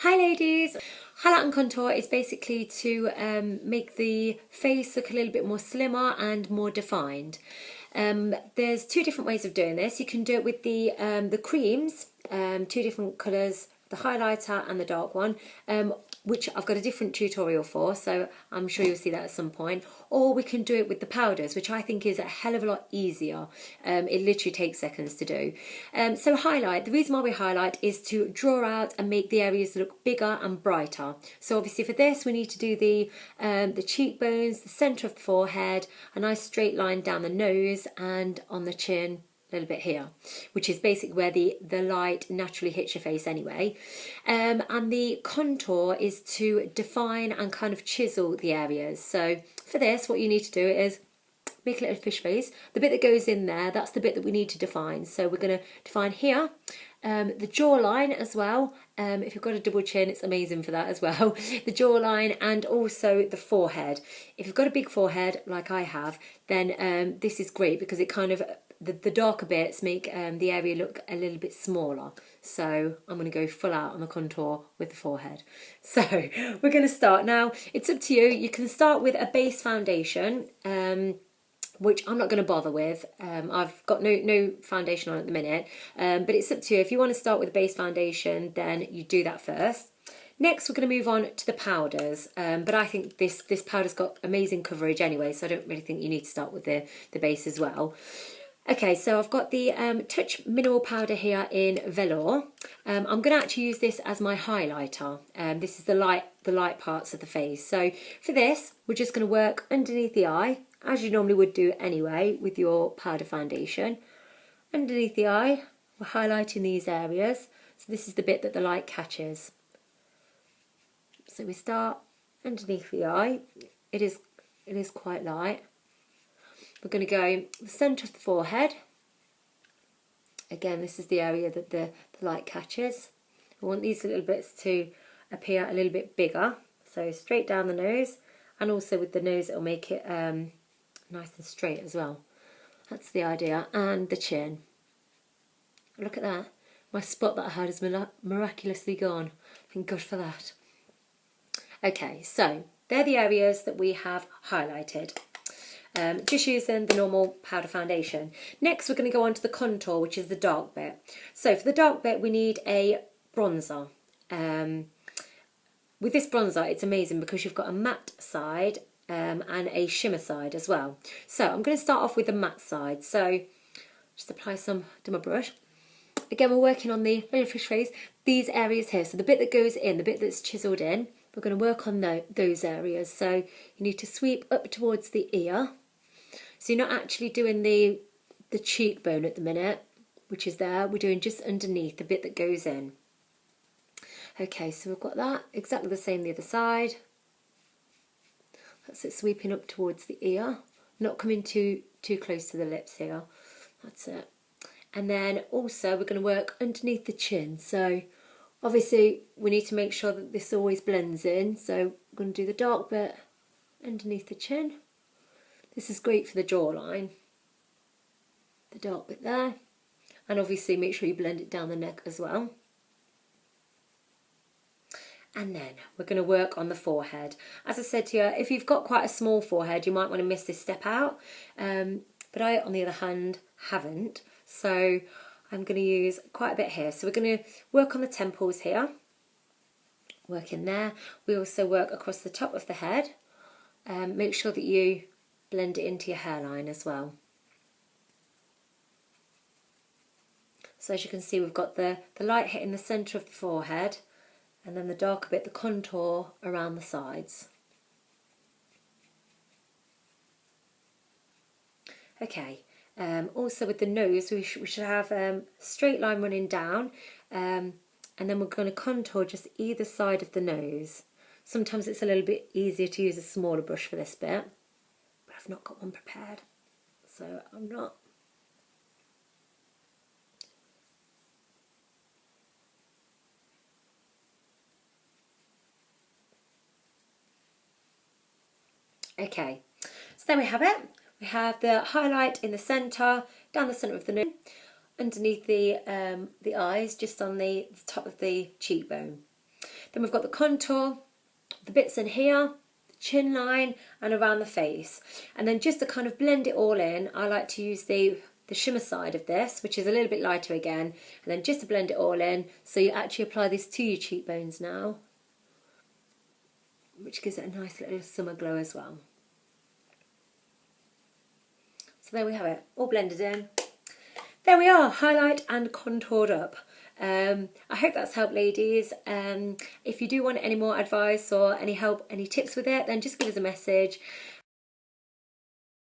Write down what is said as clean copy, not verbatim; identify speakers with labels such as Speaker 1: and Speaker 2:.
Speaker 1: Hi ladies! Highlight and contour is basically to make the face look a little bit more slimmer and more defined. There's two different ways of doing this. You can do it with the creams, two different colours, the highlighter and the dark one, which I've got a different tutorial for, so I'm sure you'll see that at some point. Or we can do it with the powders, which I think is a hell of a lot easier. It literally takes seconds to do. So highlight, the reason why we highlight is to draw out and make the areas look bigger and brighter. So obviously for this we need to do the cheekbones, the centre of the forehead, a nice straight line down the nose and on the chin, a little bit here, which is basically where the light naturally hits your face anyway. And the contour is to define and kind of chisel the areas. So for this, what you need to do is make a little fish face. The bit that goes in there, that's the bit that we need to define. So we're going to define here, the jawline as well. If you've got a double chin, it's amazing for that as well. The jawline and also the forehead. If you've got a big forehead like I have, then this is great because it kind of, the darker bits make the area look a little bit smaller. So I'm going to go full out on the contour with the forehead. So we're going to start. Now, it's up to you. You can start with a base foundation, which I'm not going to bother with. I've got no foundation on at the minute, but it's up to you. If you want to start with a base foundation, then you do that first. Next, we're going to move on to the powders, but I think this powder's got amazing coverage anyway, so I don't really think you need to start with the base as well. Okay, so I've got the Touch Mineral Powder here in Velour. I'm going to actually use this as my highlighter. This is the light parts of the face. So for this, we're just going to work underneath the eye, as you normally would do anyway with your powder foundation. Underneath the eye, we're highlighting these areas. So this is the bit that the light catches. So we start underneath the eye. It is quite light. We're going to go the centre of the forehead. Again, this is the area that the light catches. We want these little bits to appear a little bit bigger. So straight down the nose, and also with the nose it'll make it nice and straight as well. That's the idea. And the chin. Look at that. My spot that I had is miraculously gone. Thank God for that. Okay, so they're the areas that we have highlighted. Just using the normal powder foundation. Next we're going to go on to the contour, which is the dark bit. So for the dark bit we need a bronzer. With this bronzer it's amazing because you've got a matte side and a shimmer side as well. So I'm going to start off with the matte side. So just apply some to my brush. Again, we're working on the little fish face, these areas here. So the bit that goes in, the bit that's chiselled in, we're going to work on those areas. So you need to sweep up towards the ear. So you're not actually doing the cheekbone at the minute, which is there. We're doing just underneath, the bit that goes in. Okay, so we've got that. Exactly the same the other side. That's it, sweeping up towards the ear. Not coming too close to the lips here. That's it. And then also we're going to work underneath the chin. So obviously we need to make sure that this always blends in. So we're going to do the dark bit underneath the chin. This is great for the jawline. The dark bit there. And obviously make sure you blend it down the neck as well. And then we're going to work on the forehead. As I said to you, if you've got quite a small forehead, you might want to miss this step out. But I, on the other hand, haven't. So I'm going to use quite a bit here. So we're going to work on the temples here. Work in there. We also work across the top of the head. Make sure that you blend it into your hairline as well. So as you can see, we've got the light hitting the centre of the forehead, and then the darker bit, the contour around the sides. Okay, also with the nose, we should have a straight line running down, and then we're going to contour just either side of the nose. Sometimes it's a little bit easier to use a smaller brush for this bit, but I've not got one prepared, so I'm not. Okay, so there we have it. We have the highlight in the centre, down the centre of the nose, underneath the eyes, just on the top of the cheekbone. Then we've got the contour, the bits in here, the chin line, and around the face. And then just to kind of blend it all in, I like to use the shimmer side of this, which is a little bit lighter again, and then just to blend it all in, so you actually apply this to your cheekbones now, which gives it a nice little summer glow as well. So there we have it, all blended in. There we are, highlight and contoured up. I hope that's helped, ladies. If you do want any more advice or any help, any tips with it, then just give us a message.